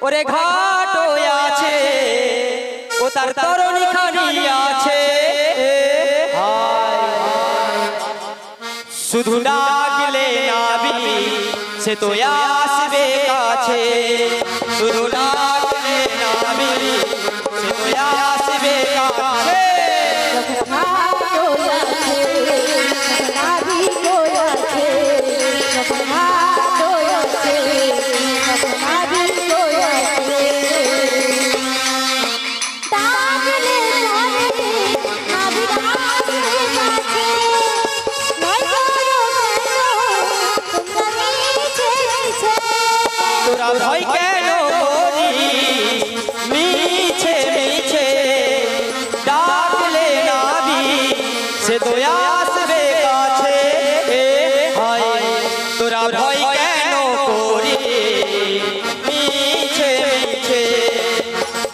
ওরে ঘাট আছে ও তার তরুণী খানি আছে শুধু ডাকলে নাবি সে তো আসবে কাছে শুধু ডাকলে নাবি সে তো আসবে কাছে তোরা ভয় কেন করিস মিছে মিছে ডাকলে নাবি সে তো আসবে কাছে তোরা ভয় কেন করিস মিছে মিছে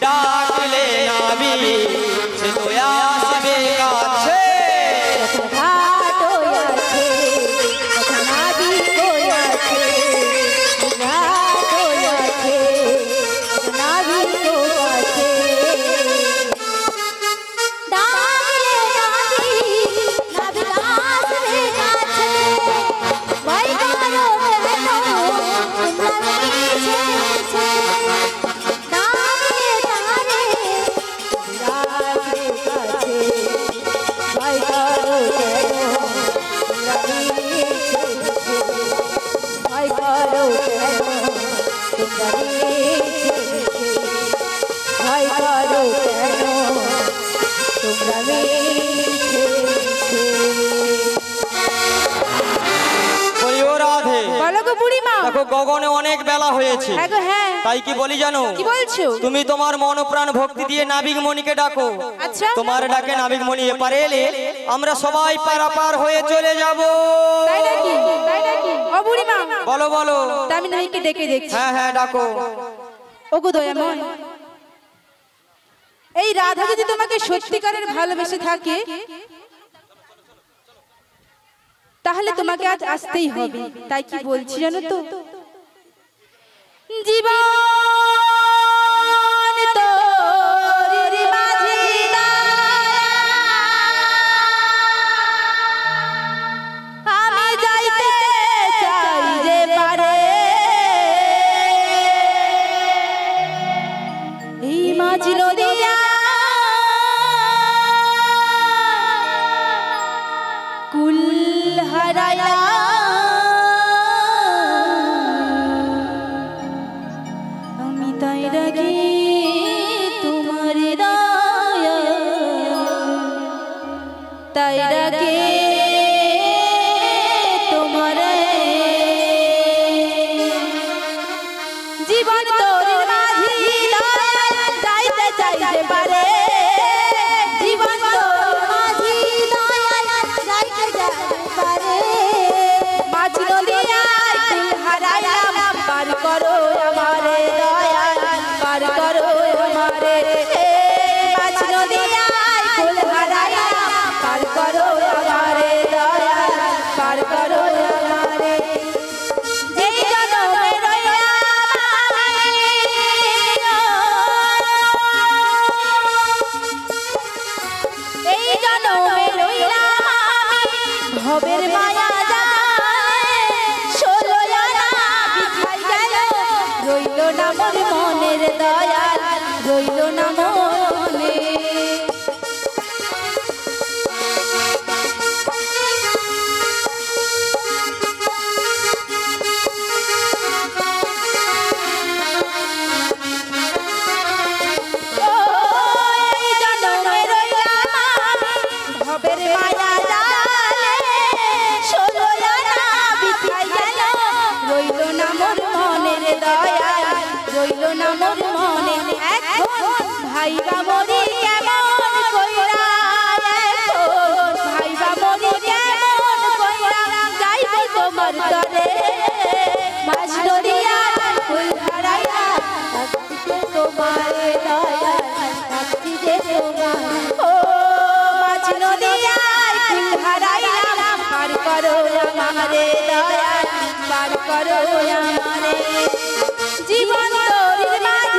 ডাকলে নাবি সে তো আসবে কাছে গগনে অনেক বেলা হয়েছে তাই কি বলি জানো কি বলছো তুমি তোমার মন প্রাণ ভক্তি দিয়ে নাবিক মণিকে ডাকো আচ্ছা তোমার ডাকে নাবিক মণি এপারে এলে আমরা সবাই পারাপার হয়ে চলে যাব তাই নাকি ও বুড়িমা বলো বলো আমি নাবিককে ডেকে দেখছি হ্যাঁ হ্যাঁ ডাকো ওগো দয়াময় এই রাধা যদি তোমাকে সত্যিকারের ভালোবেসে থাকে তাহলে তোমাকে আজ আসতেই হবে তাই কি বলছি জানো তো জীবন তোর মাঝে আমি যাইতে চাই যে পারে এই মাঝ নদিয়া কুল হারায়া আমি তাই রাগি তোমার দয়া তাই রাগে তোমার জীবন তোর মাঝি যাইতে চাইতে পারে জীবন তোর মাঝি যাইতে যাইতে পারে মাঝ নদিয়ায় হারাইলাম পার করো আমারে দয়া পার করো আমারে মাঝ নদিয়ায় কুল হারাইলাম পার করো আমারে দয়া পার করো আমারে যেই জনমে এই জনমে রইলাম ভবের মায়া ষোলো আনা বিছাই গেল রইল না মোর মনের দয়াল রইল না মনে এই জনমে রইলাম ভবের মায়া জালে ষোলো আনা বিছাই গেল রইল না মোর মনের দয়াল রইল না মোর মনে এখন ভাইবা মরি কেমন কইরা এখন ভাইবা মরি কেমন কইরা যাইব তোমার তরে মাঝ নদিয়া ফুল হারাইয়া ভক্তি তোমার দয়া ভক্তি যে তোমার ও মাঝ নদিয়া ফুল হারাইয়া পার করো আমারে দয়া পার করো আমারে জীবন তোর মাঝে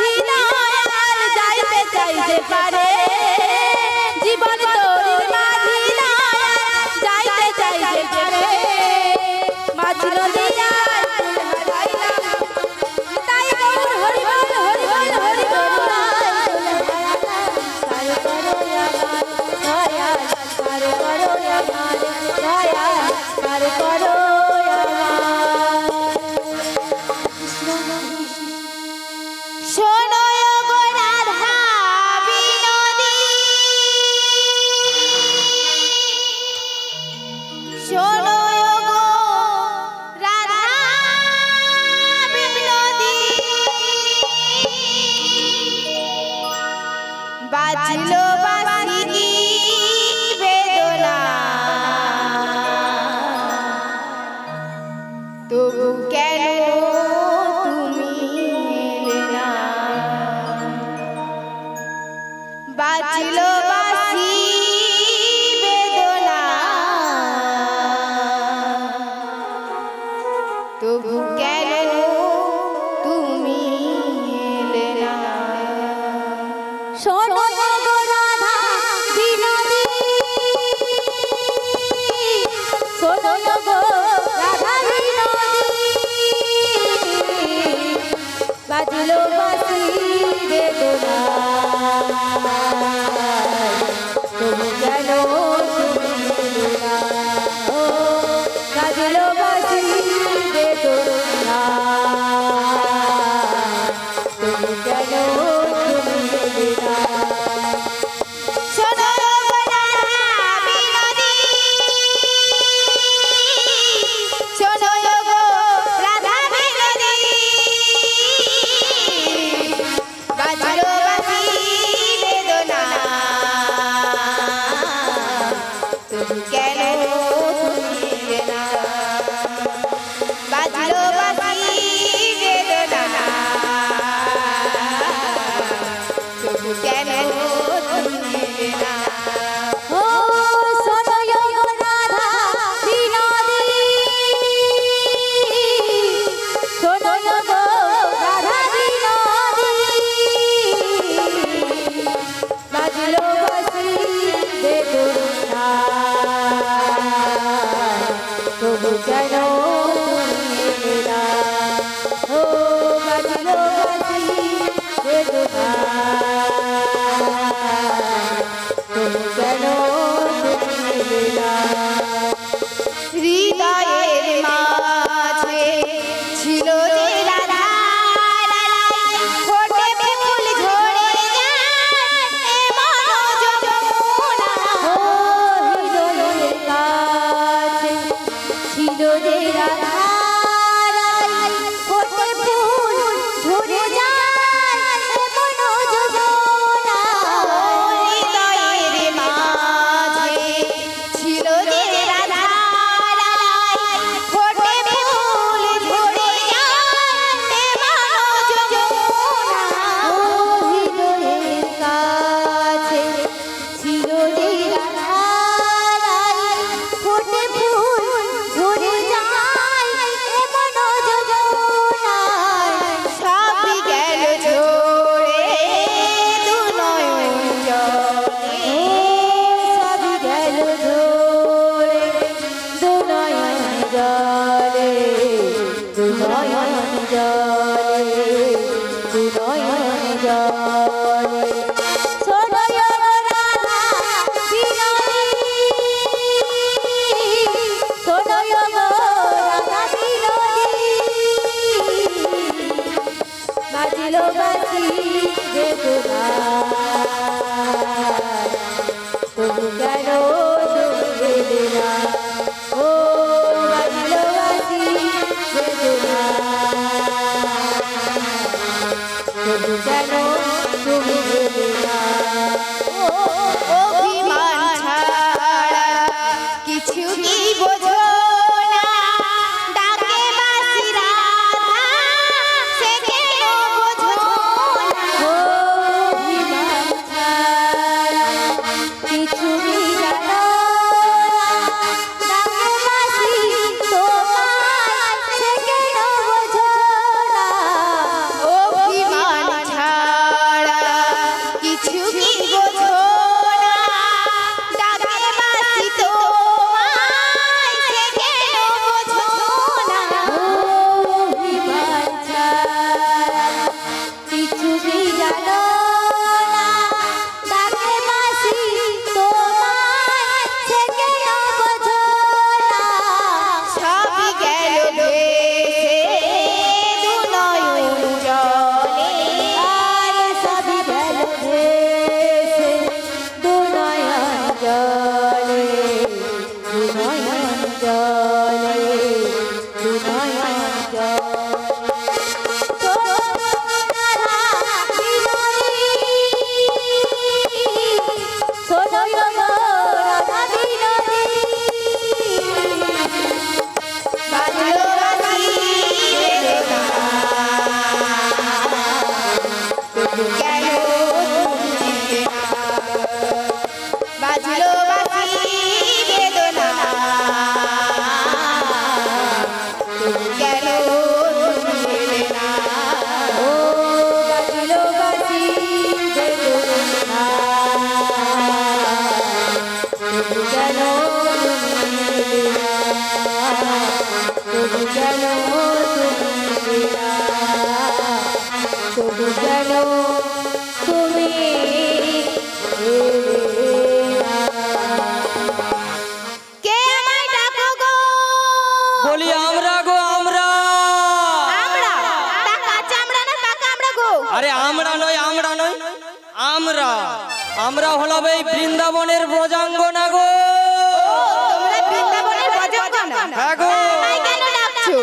বাজলো বাঁশি বেদনা তবু কেন তুমি এলে না বাজলো বাঁশি বেদনা তবু কেন তুমি এলে না শোনো গো রাধা বিনোদী শোনো গো রাধা বিনোদী বাজলো বাঁশি বেদনা তবু কেন তুমি এলে না ও বাজলো বাঁশি বেদনা তবু কেন তুমি এলে না শোনো গো রাধা বিনোদী শোনো গো রাধা বিনোদী বাজলো বাঁশি বেদনা তবু কেন তুমি এলে না বাজলো বাঁশি বেদনা তবু কেন তুমি এলে না ও শোনো গো রাধা বিনোদী শোনো গো রাধা বিনোদী বাজলো বাঁশি বেদনা তবু কেন তুমি এলে না ও বাজলো বাঁশি বেদনা তবু কেন তুমি এলে না হৃদয়ের মাঝে ছিল যে রাধা ফোটে ফুল ঝরে যায় এমন যমুনা ও হৃদয়ের কাছে ছিল যে রাধা ফোটে ফুল ঝরে যায় এমন যমুনা হৃদয়ের মাঝে ছিল যে রাধা ফোটে ফুল ঝরে যায় এমন যমুনা ও হৃদয়ের কাছে ছিল যে রাধা ফোটে ফুল ঝরে যায় এমন যমুনা সব গেল ঝরে দু নয়ন জলে সব গেল ঝরে দু নয়ন জলে দু নয়ন জলে দু নয়ন জলে শোনো গো রাধা বিনোদী শোনো গো রাধা বিনোদী বাজলো বাঁশি বেদনা তবু কেন তুমি এলে না ও বাজলো বাঁশি বেদনা তবু কেন তুমি এলে না ও অভিমান ছাড়া কিছু কি বোঝো না ডাকে বাঁশি রাধা সে কেন বোঝো না ও অভিমান ছাড়া কিছু কি জানো না ডাকে বাঁশি তোমায় সে কেন বোঝো না অভিমান ছাড়া তবু কেন বাজলো বাঁশি বেদনা তবু কেন তুমি এলে না ও বাজলো বাঁশি বেদনা তবু কেন তুমি এলে না তবু কেন তুমি এলে না তবু কেন তুমি কে আমায় ডাকো গো বলি আমরা গো আমরা আমরা টাকা চামড়া না টাকা আমরা গো আরে আমরা নয় আমরা আমরা হলাম এই বৃন্দাবনের ব্রজাঙ্গনা গো তোমরা বৃন্দাবনের ব্রজাঙ্গনা হ্যাঁ গো আমায় কেন ডাকছো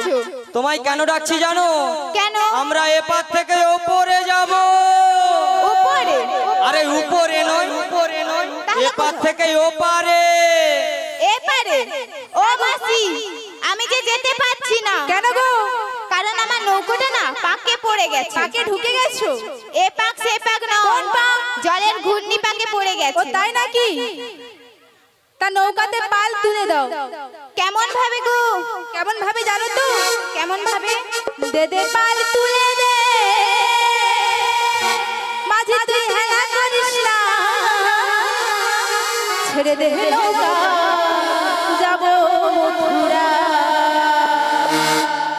তোমায় কেন ডাকছি জানো কেন আমরা এপার থেকে ওপরে যাব উপরে আরে উপরে নয় এপার থেকে ওপারে এপারে ও মাসি আমি যে যেতে পারছি না কেন গো কারণ আমার নৌকোটা না পাকে পড়ে গেছে পাকে ঢুকে গেছো এ পাক সে পাক না কোন পাক জলের ঘূর্ণি পাকে পড়ে গেছে ও তাই নাকি তা নৌকাতে পাল তুলে দাও কেমন ভাবে গো কেমন ভাবে জানো তো কেমন ভাবে দে দে পাল তুলে দে মাঝে তুই হেলা করিস না ছেড়ে দে নৌকা যাব মথুরা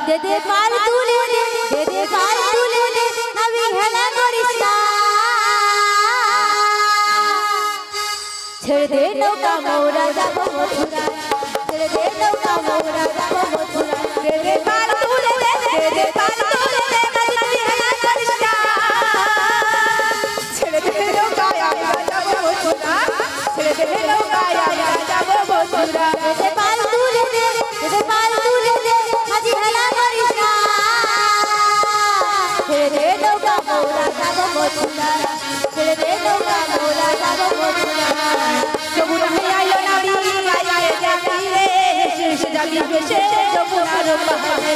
দে দে পাল তুলে দে দে দে পাল তুলে দে আমি হেলা করিস না ছেড়ে দে নৌকা মৌরা যাব মথুরা ছেড়ে দে নৌকা মৌরা যাব মথুরা দে দে পাল তুলে দে দে দে পাল তুলে দে মাঝে তুই হেলা করিস না ছেড়ে দে নৌকা আমরা যাব মথুরা ছেড়ে দে নৌকা আমরা যাব মথুরা দে দে পাল তুলে দে দে পাল তুলে দে মাঝে হেলা করিস না ছেড়ে দে নৌকা মৌরা যাব মথুরা ছেড়ে দে নৌকা মৌরা যাব মথুরা যমুনা আইলো নারী গায়ে যাবি রে শেষ যাবি ভেসে যমুনার পাহাড়ে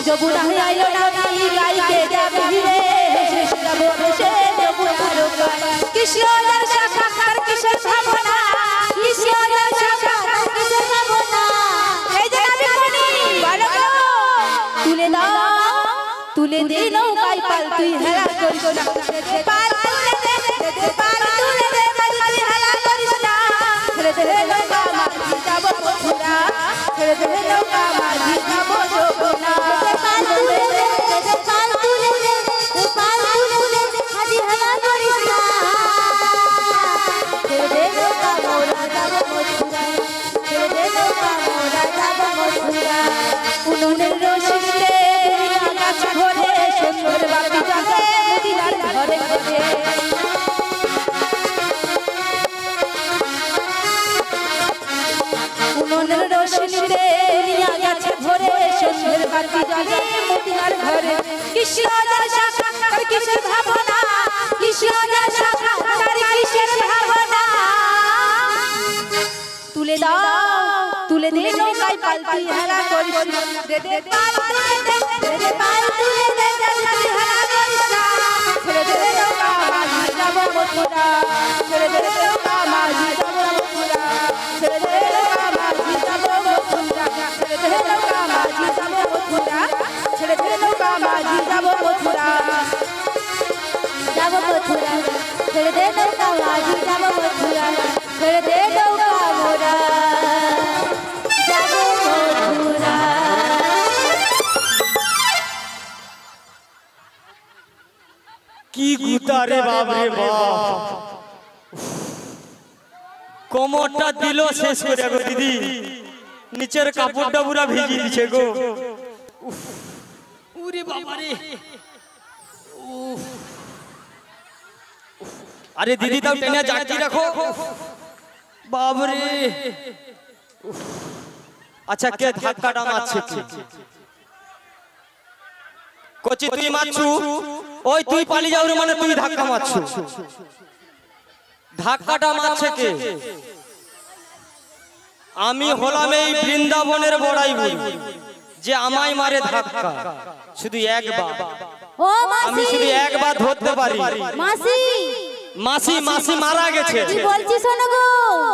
যমুনা আইলো নারী গায়ে যাবি রে শেষ যাবি ভেসে যমুনার পাহাড়ে কৃষ্ণর শাখা আর কিসের ভাবনা কৃষ্ণর শাখা আর কিসের ভাবনা এই যে আমি কোনি বলো তুলে দাও তুলে দে নৌকায় পাল তুই হেলা করিস না পাল তুলে দে দে পাল তুলে দে মাঝে তুই হেলা করিস না ছেড়ে দে নৌকা মাঝি যাব মথুরা ছেড়ে দে নৌকা মাঝি যাব যমুনা পাল তুলে দে দে পাল তুলে দে পাল তুলে দে মাঝি হেলা করিস না ছেড়ে দে নৌকা মোরা যাব মথুরা ছেড়ে দে নৌকা মোরা যাব মথুরা উনুনের রশিতে গাছ ভরে সুন্দর বাতি জাগে মদিনার ঘরে ঘরে উনুনের রশিতে গাছ ভরে সুন্দর বাতি জাগে মদিনার ঘরে কৃষ্ণর শাখা আর কিসের ভাবনা কৃষ্ণর শাখা আর কিসের ভাবনা তুলে দাও তুলে দে নৌকায় পাল তুই হেলা করিস না দে দে পাল তুলে দে দে দে পাল তুলে দে তুই হেলা করিস না ছেড়ে দে নৌকা মাঝি যাব মথুরা ছেড়ে দে নৌকা মাঝি যাব মথুরা ছেড়ে দে নৌকা মাঝি যাব মথুরা ছেড়ে দে নৌকা মাঝি যাব মথুরা ছেড়ে দে নৌকা মাঝি যাব মথুরা যাব মথুরা ছেড়ে দে নৌকা মাঝি যাব মথুরা ছেড়ে দে নৌকা মোরা যাব মথুরা কি গুতারে বাপ রে বাপ কোমরটা দিল শেষ করে গো দিদি নিচের কাপড়টা পুরো ভিজিয়ে দিছে গো উরে বাবা রে আরে দিদি তাও টেনে জাকি রাখো বাপ রে আচ্ছা কে ধাক্কাটা মারছে কোচি তুই মারছু ওই তুই পালিয়ে যাও রে মানে তুই ধাক্কা মারছু ধাক্কাটা মারছে কে আমি হলাম এই বৃন্দাবনের বড়াই বুড়ি যে আমায় মারে ধাক্কা শুধু একবার, ও আমি মাসি শুধু একবার ধরতে পারি। মাসি মাসি মাসি মারা গেছে, কি বলছি শোনো গো,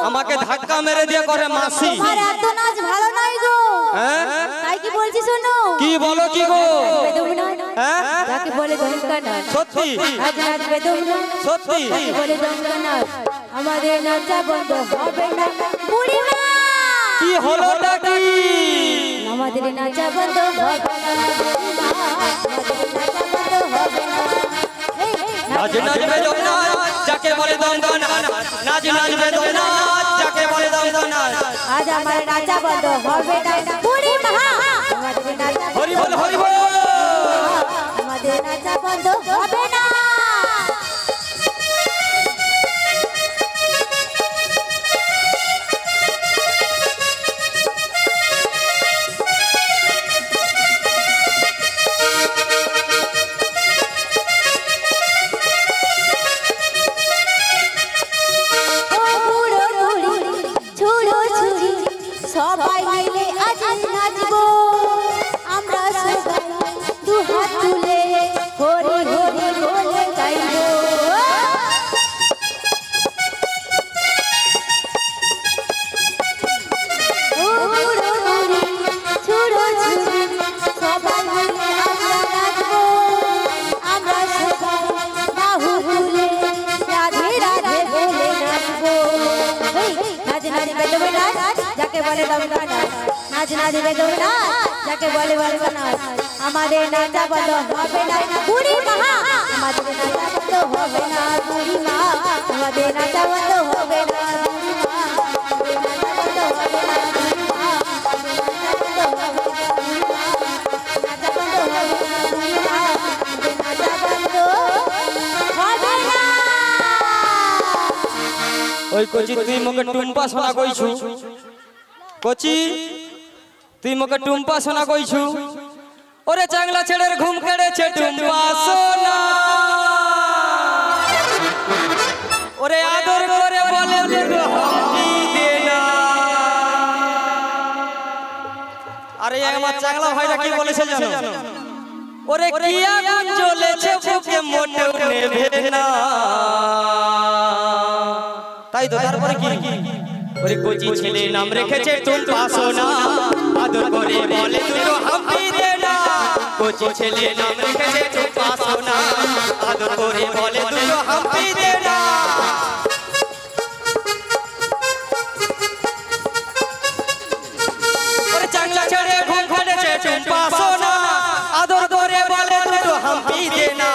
আমাকে ধাক্কা মেরে দিয়ে করে মাসি। তোমার এত নাচ ভালো নয় গো, হ্যাঁ তাই কি বলছি শোনো। কি বলো কি গো? বেদমনা হ্যাঁ যাকে বলে দমকানা, সত্যি আজ নাচ বেদমনা সত্যি যাকে বলে দমকানা, আমাদের নাচা বন্ধ হবে না বুড়িমা। কি হলোটা কি? আমাদের নাচা বন্ধ হবে না বুড়িমা, আমাদের নাচা বন্ধ হবে না। এই, নাচ নাচবে দমনাচ যাকে বলে দমকানা, নাচ নাচবে দমনাচ যাকে বলে দমকানা। আজ আমার নাচা বন্ধ হবে না বুড়িমা, আমাদের নাচা হরি বল হরি বল। আমাদের নাচা বন্ধ হবে না। ও বুড়ো বুড়ি ছুড়ো ছুড়ি সবাই মিলে আজ নাচবো আমরা সবাই দু হাত তুলে হরি হরি বলে গাইবো। ও বুড়ো বুড়ি ছুড়ো ছুড়ি সবাই মিলে আমরা নাচবো আমরা সবাই বাহু তুলে রাধে রাধে বলে নাচবো। এই, নাচ নাচ বেদবে নাচ যাকে বলে দমকানা, নাচ নাচ বেদবে নাচ যাকে বলে দমকানা, আমাদের নাচা বন্ধ হবে না বুড়ি মা, আমাদের নাচা বন্ধ হবে না বুড়ি মা, আমাদের নাচা বন্ধ হবে না বুড়ি মা, আমাদের নাচা বন্ধ হবে না বুড়ি মা, নাচা বন্ধ হবে না বুড়ি মা, আমাদের নাচা বন্ধ হবে না। ওই কচি তুই মোকে টুম্পা সোনা কইছু, কচি তুই মোকে টুম্পা সোনা কইছু। ওরে চাংলা ছেড়ের ঘুম কেড়েছে টুম্পা সোনা, ওরে আদর করে বলে দুটো হাম্পি দে না। আরে আমার চাংলা ভাইরা কি বলেছে জানো? ওরে কি আগুন জ্বলেছে বুকে মোটেও নেভে না। তাই তো তারপরে কি? ওরে কচি ছেলে নাম রেখেছে টুম্পা সোনা, আদর করে বলে দুটো হাম্পি দে না। কচি ছেলে নাম রেখেছে টুম্পা সোনা, আদর করে বলে দুটো হাম্পি দে না। ওরে চাংলা ছেড়ে ঘুম কেড়েছে টুম্পা সোনা, আদর করে বলে দুটো হাম্পি দে না।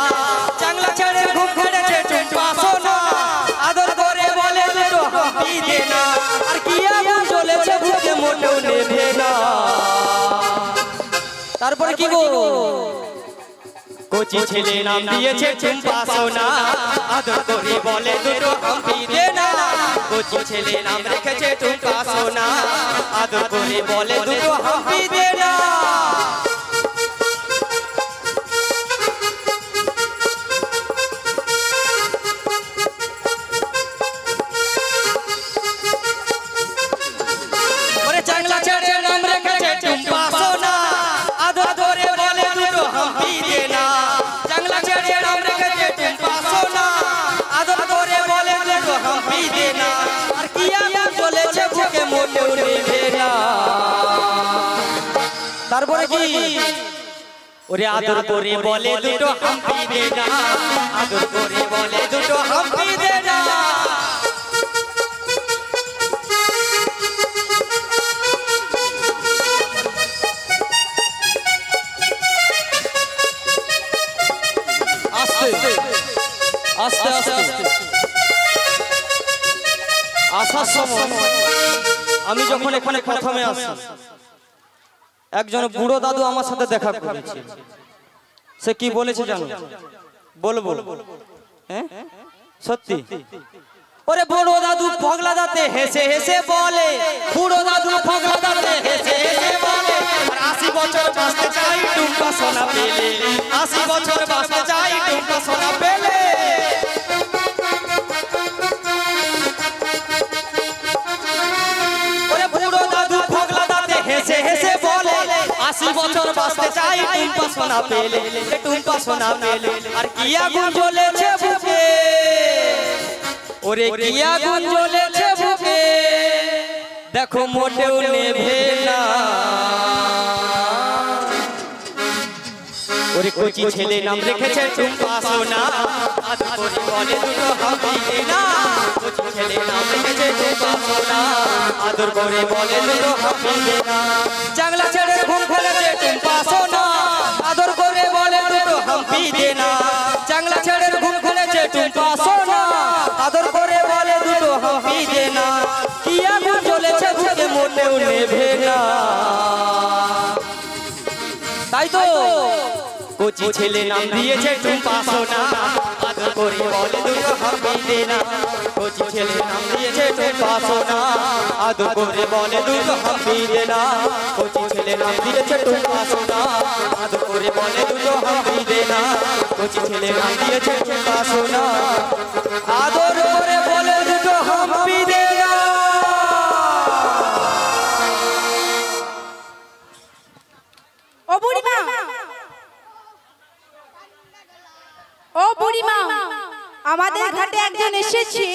চাংলা ছেড়ে ঘুম কেড়েছে টুম্পা সোনা, আদর করে বলে দুটো হাম্পি দে না। আর কি আগুন জ্বলেছে বুকে মোটেও নেভে না। তারপরে কি গো? কচি ছেলে নাম দিয়েছে টুম্পা সোনা, আদর করে বলে দুটো হাম্পি দে না। কচি ছেলে নাম রেখেছে টুম্পা সোনা, আদর করে বলে দুটো হাম্পি দে না। ওরে চাংলা ছেড়ে নাম রেখেছে টুম্পা সোনা, আদর করে বলে দুটো হাম্পি দে না। চাংলা ছেড়ে নাম রেখেছে টুম্পা সোনা, আদর করে বলে দুটো হাম্পি দে না। আর কি আগুন জ্বলেছে বুকে মোটেও নেভে না। তারপরে কি? ওরে আদর করে বলে দুটো হাম্পি দে না, আদর করে বলে দুটো হাম্পি দে না। আস্তে আস্তে আস্তে আসার সময় আমি যখন এখানে প্রথমে আসি, একজন বুড়ো দাদু আমার সাথে দেখা করেছে। সে কি বলেছে জানো? বলবো? হ্যাঁ সত্যি। ওরে বুড়ো দাদু পগলা দাঁতে হেসে হেসে বলে, বুড়ো দাদু পগলা দাঁতে হেসে হেসে বলে, 80 বছর বাঁচতে চাই টুম্পা সোনা পেলে, 80 বছর বাঁচতে চাই টুম্পা সোনা পেলে। ওরে বুড়ো দাদু পগলা দাঁতে হেসে হেসে বলে, 80 বছর বাঁচতে চাই টুম্পা সোনা পেলে, টুম্পা সোনা পেলে। আর কি আগুন জ্বলেছে বুকে, ওরে কি আগুন জ্বলেছে বুকে, দেখো মোটেও নেভে না। ওরে কচি ছেলে নাম রেখেছে টুম্পা সোনা, আদর করে বলে দুটো হাম্পি দে না। কচি ছেলে নাম রেখেছে টুম্পা সোনা, আদর করে বলে দুটো হাম্পি দে না। চাংলা ছেড়ে ঘুম ফেলেছে টুম্পা সোনা, আদর করে বলে দুটো হাম্পি দে না। চাংলা ছেড়ে ঘুম ফেলেছে টুম্পা সোনা, আদর করে বলে দুটো হাম্পি দে না। কি আগুন জ্বলেছে বুকে মোটেও নেভে না। তাই তো কচি ছেলে নাম দিয়েছে টুম্পা সোনা, আদর করে বলে দুটো হাম্পি দে না। কচি ছেলে নাম দিয়েছে টুম্পা সোনা, আদর করে বলে দুটো হাম্পি দে না। কচি ছেলে নাম দিয়েছে টুম্পা সোনা, আদর করে বলে দুটো হাম্পি দে না। কচি ছেলে নাম দিয়েছে টুম্পা সোনা, আদর করে বলে দুটো হাম্পি দে না। ও বুড়িমা, ও বুড়িমা, আমাদের ঘাটে একজন এসেছে,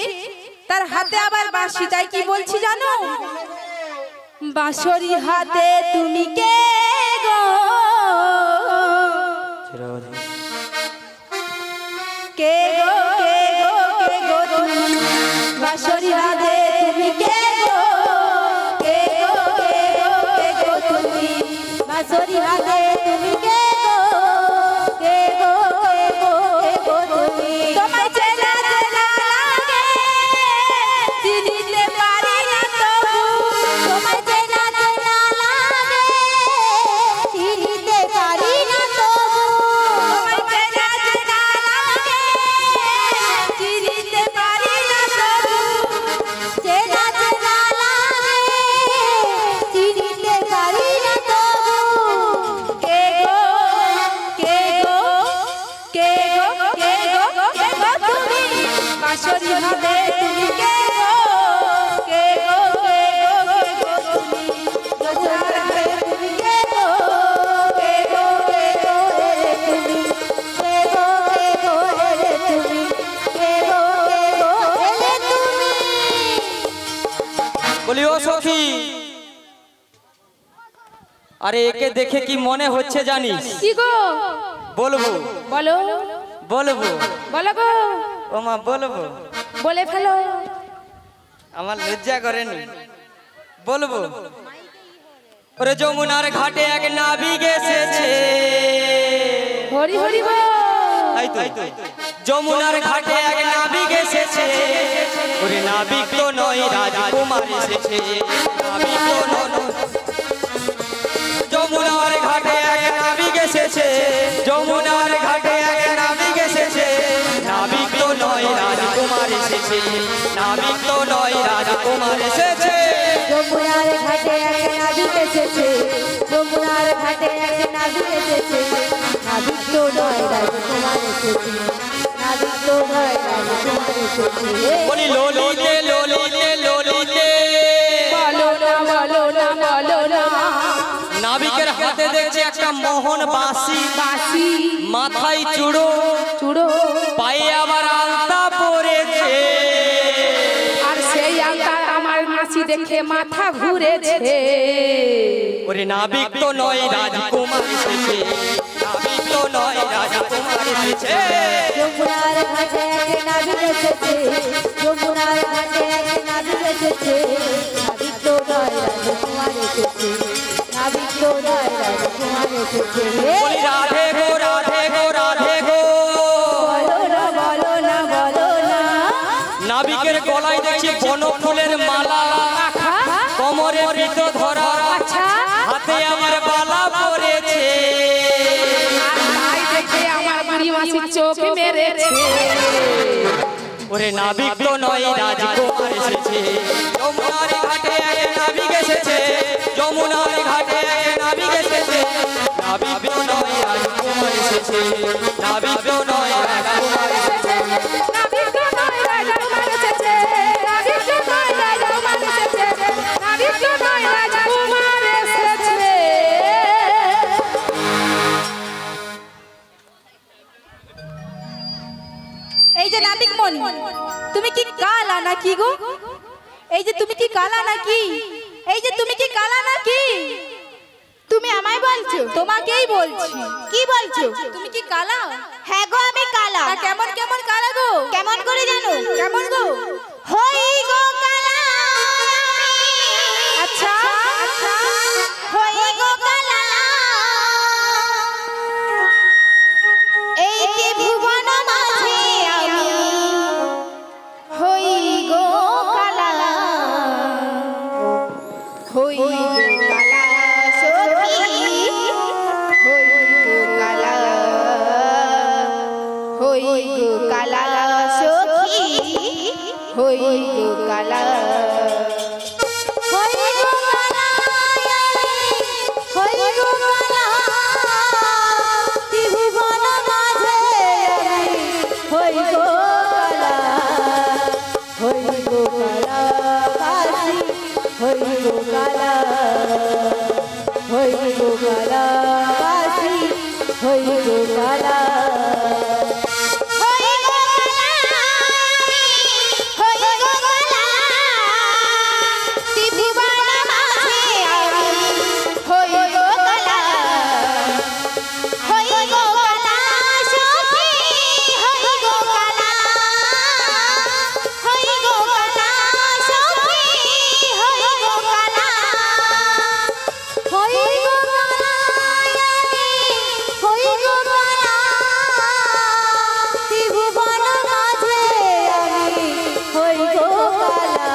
তার হাতে আবার বাঁশি। তাই কি বলছি জানো? বাঁশরি হাতে তুমি কে গো, কে গো, কে গো, কে গো তুমি, বাঁশরি হাতে তুমি কে গো, কে গো, কে গো, কে গো তুমি, বাঁশরি হাতে তুমি কে গো, কে গো, কে গো, কে গো তুমি। তোমায় চেনা চেনা লাগে, চিনিতে পারি না তবু। তোমায় চেনা চেনা লাগে, চিনিতে পারি না তবু। তোমায় চেনা চেনা লাগে, চিনিতে পারি না তবু। চেনা চেনা লাগে, চিনিতে পারি না তবু। কে গো, কে গো, কে গো, কে গো, কে গো তুমি, বাঁশরি হাতে তুমি কে গো, কে গো, কে গো, কে গো তুমি, যমুনার ঘাটে তুমি কে গো, কে গো, কে গো এলে তুমি, কে গো, কে গো এলে তুমি, কে গো, কে গো এলে তুমি। বলি ও সখী, আরে একে দেখে কি মনে হচ্ছে জানিস? কি গো? বলবো বলো, বলবো বলো গো, ও মা বলবো, বলে ফেলো। আমার লজ্জা করেনি, বলবো। ওরে যমুনার ঘাটে এক নাবিক এসেছে, হরি হরি বল। তাই তো যমুনার ঘাটে এক নাবিক এসেছে, ওরে নাবিক তো নয় রাজকুমার এসেছে, নাবিক তো নয়। যমুনার ঘাটে এক নাবিক এসেছে, যমুনার ঘাটে এক নাবিক এসেছে, নাবিক তো নয় রাজকুমার এসেছে, নাবিক তো নয় রাজকুমার এসেছে। যমুনার ঘাটে এক নাবিক এসেছে, যমুনার ঘাটে এক নাবিক এসেছে, নাবিক তো নয় রাজকুমার এসেছে, নাবিক তো নয় রাজকুমার এসেছে। বলি ললিতে ললিতে ললিতে, বলো না, বলো না, বলো না। নাবিকের হাতে দেখছে একটা মোহন বাঁশি, বাঁশি, মাথায় চূড়ো, চূড়ো, পায়ে আবার আলতা পরেছে। আর সেই আলতা আমার মাসি দেখে মাথা ঘুরেছে। ওরে নাবিক তো নয় রাজকুমার এসেছে, নাবিক তো নয় রাজকুমার এসেছে। যমুনার ঘাটে এক নাবিক এসেছে, যমুনার ঘাটে এক নাবিক এসেছে, নাবিক তো নয় রাজকুমার এসেছে, নাবিক তো নয় রাজকুমার এসেছে। বলি রাধে গো রাধে গো রাধে গো, বলো না, বলো না, বলো না। নাবিকের গলায় দেখছি বনফুলের মালা, কোমরে পিতো ধরা, আচ্ছা, হাতে আমার বালা পরেছে। তাই দেখে আমার বুড়ি মাসি চোখ মেরেছে। ওরে নাবিক তো নয় রাজকুমার এসেছে, যমুনার ঘাটে এক নাবিক এসেছে, যমুনার ঘাটে এক নাবিক এসেছে, নাবিক তো নয় রাজকুমার এসেছে, নাবিক তো নয় রাজকুমার এসেছে। নাবিক তো নয় রাজকুমার এসেছে, নাবিক তো নয় রাজকুমার এসেছে, নাবিক তো নয় রাজকুমার এসেছে। নাবিকমণি, তুমি কি কালা নাকি গো? এই যে তুমি কি কালা নাকি? এই যে তুমি কি কালা নাকি? তুমি আমায় বলছো? তোমাকেই বলছি। কি বলছো? তুমি কি কালা? হ্যাঁ গো আমি কালা। তা কেমন কেমন কালা গো? কেমন করে জানো? কেমন গো? হই গো কালা। আচ্ছা আচ্ছা, হই গো কালা। এই ত্রিভুবন মাঝে আমি হই গো কালা। হই গো কালা সখী, হই গো কালা। হই গো কালা সখী, হই গো কালা। হই গো কালা, হই গো কালা, ত্রিভুবন মাঝে আমি হই গো কালা, হই গো কালা বাসি, হই গো কালা, হই গো কালা বাসি, হই গো কালা। হই গো কালা, হই গো কালা। ত্রিভুবন মাঝে আমি হই গো কালা। হই গো কালা সখী, হই গো কালা। হই গো কালা সখী, হই গো কালা। হই গো কালা, হই গো কালা, ত্রিভুবন মাঝে আমি হই গো কালা,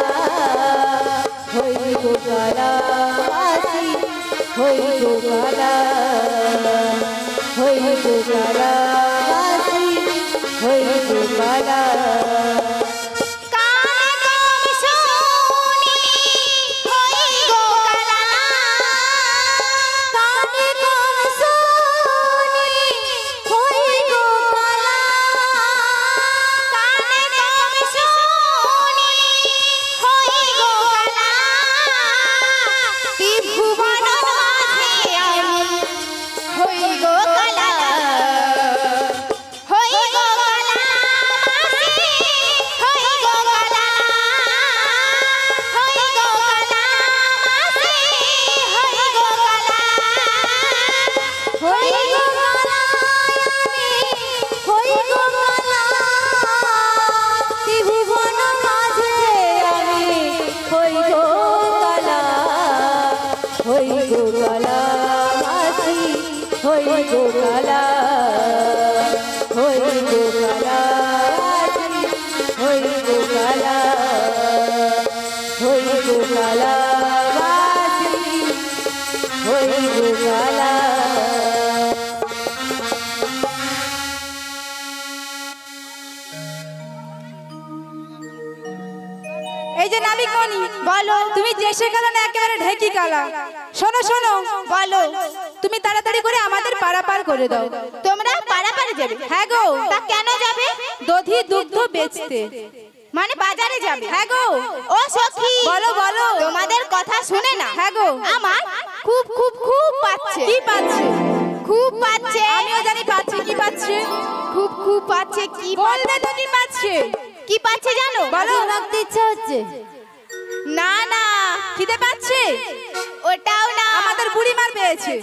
হই গো কালা বাসি, হই গো কালা, হই গো কালা বাসি, হই গো কালা। কানে কম শুনি, হই গো কালা। কানে কম শুনি, হই গো কালা। কানে কম শুনি, হই গো কালা। ত্রিভুবন মাঝে আমি হই গো কালা। হই গো কালা মাঝে, হই গো কালা। হই গো কালা মাঝে, হই গো কালা। হই গো কালা, হই গো কালা, ত্রিভুবন মাঝে আমি হই গো কালা, হই গো কালা বাসি, হই গো কালা, হই গো কালা বাসি, হই গো কালা, হই গো কালা বাসি, হই গো কালা। এই যে নাবিকমণি, বলো। তুমি দেশে কালা না একেবারে ঢেকি কালা? শোনো শোনো, বলো। তুমি তাড়াতাড়ি করে আমাদের পারাপার করে দাও। তোমরা পারাপারে যাবে? হ্যাঁ গো। তা কেন যাবে? দধি দুগ্ধ বেচতে। মানে বাজারে যাবে? হ্যাঁ গো। ও সখী, বলো বলো। তোমাদের কথা শুনে না হ্যাঁ গো। আমার খুব খুব খুব পাচ্ছে। কি পাচ্ছে? খুব পাচ্ছে। আমিও জানি পাচ্ছে। কি পাচ্ছে? খুব খুব পাচ্ছে। কি বলবে তো কি পাচ্ছে? কি পাচ্ছে জানো? বলো। রাখতে ইচ্ছা হচ্ছে? না না, খিদে পাচ্ছে? ওটাও না। আমাদের বুড়ি মার পেয়েছে।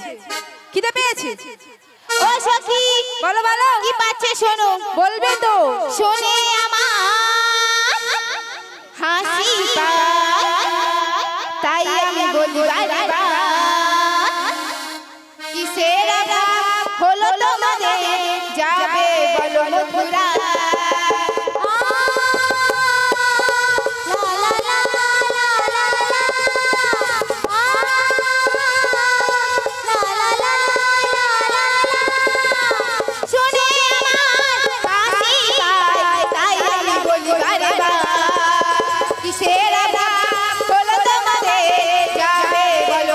খিদে পেয়েছে? ও সখী, বলো বলো। কি পাচ্ছে শোনো। বলবে তো। শোনে আমার হাসি পায়, তাই আমি বলি বারবার, কিসের অভাব হলো তোমাদের, যাবে বলো মথুরা। শোনে আমার হাসি পায়, তাই আমি বলি বারবার, কিসের অভাব হলো তোমাদের, যাবে বলো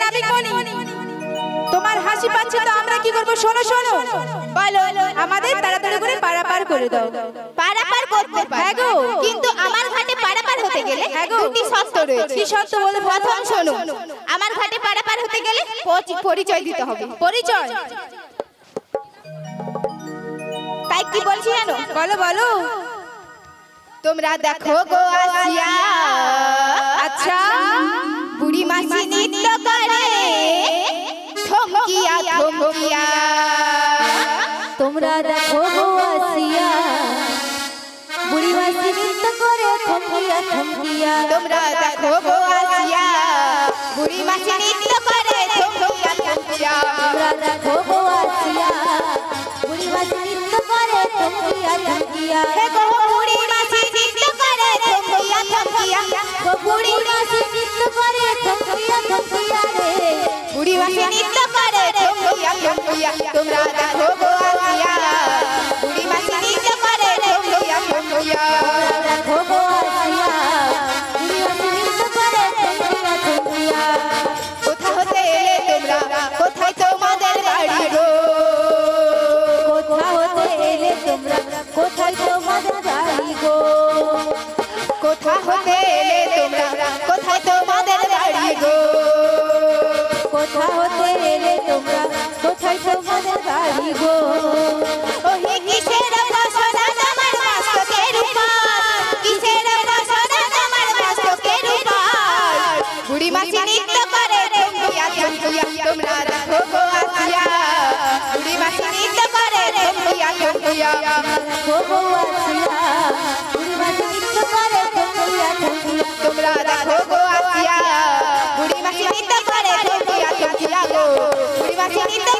নাবিকমণি, তোমার হাসি পাচ্ছে তো আমরা কি করব? শোনো শোনো, বলো আমাদের তাড়াতাড়ি করে পারাপার করে দাও। পারাপার করতে পারি। হ্যাঁ গো। কিন্তু আমার ঘাটে পারাপার হতে গেলে হ্যাঁ গো। দুটি শর্ত রয়েছে। কি শর্ত বলে? প্রথম শোনো, আমার ঘাটে পারাপার হতে গেলে পরিচয় দিতে হবে। পরিচয়? তাই কি বলছি জানো? বলো বলো। তোমরা দেখো গো আসিয়া, আচ্ছা, বুড়ি মাসি নৃত্য করে থমকিয়া থমকিয়া। তোমরা দেখো গো আসিয়া, বুড়ি মাসি নৃত্য করে থমকিয়া থমকিয়া। তোমরা দেখো গো আসিয়া, বুড়ি মাসি নৃত্য করে থমকিয়া থমকিয়া। তোমরা দেখো গো আসিয়া, বুড়ি মাসি নৃত্য করে থমকিয়া থমকিয়া। হে গো বুড়ি মাসি নৃত্য করে থমকিয়া থমকিয়া। বুড়ি মাসি নৃত্য করে থমকিয়া থমকিয়া রে। বুড়ি মাসি নৃত্য করে থমকিয়া থমকিয়া। তোমরা দেখো গো আসিয়া, বুড়ি মাসি নৃত্য করে থমকিয়া থমকিয়া। তোমরা দেখো গো আসিয়া, বুড়ি মাসি নৃত্য করে থমকিয়া থমকিয়া। কোথা হতে এলে তোমরা, কোথায় তোমাদের বাড়ি গো? কোথা হতে এলে তোমরা, কোথায় তোমাদের বাড়ি গো? কোথা হতে এলে তোমরা, কোথায় তোমাদের বাড়ি গো? কোথা হতে এলে তোমরা, কোথায় তোমাদের বাড়ি গো? ওহে কিসের বাসনা তোমার মস্তকের উপর, কিসের বাসনা তোমার মস্তকের উপর? বুড়ি মাসি নৃত্য করে থমকিয়া থমকিয়া। তোমরা দেখো গো আসিয়া, বুড়ি মাসি নৃত্য করে থমকিয়া থমকিয়া। দেখো গো আসিয়া, বুড়ি মাসি নৃত্য করে থমকিয়া থমকিয়া। তোমরা দেখো গো আসিয়া, বুড়ি মাসি নৃত্য করে থমকিয়া থমকিয়া গো। বুড়ি মাসি নৃত্য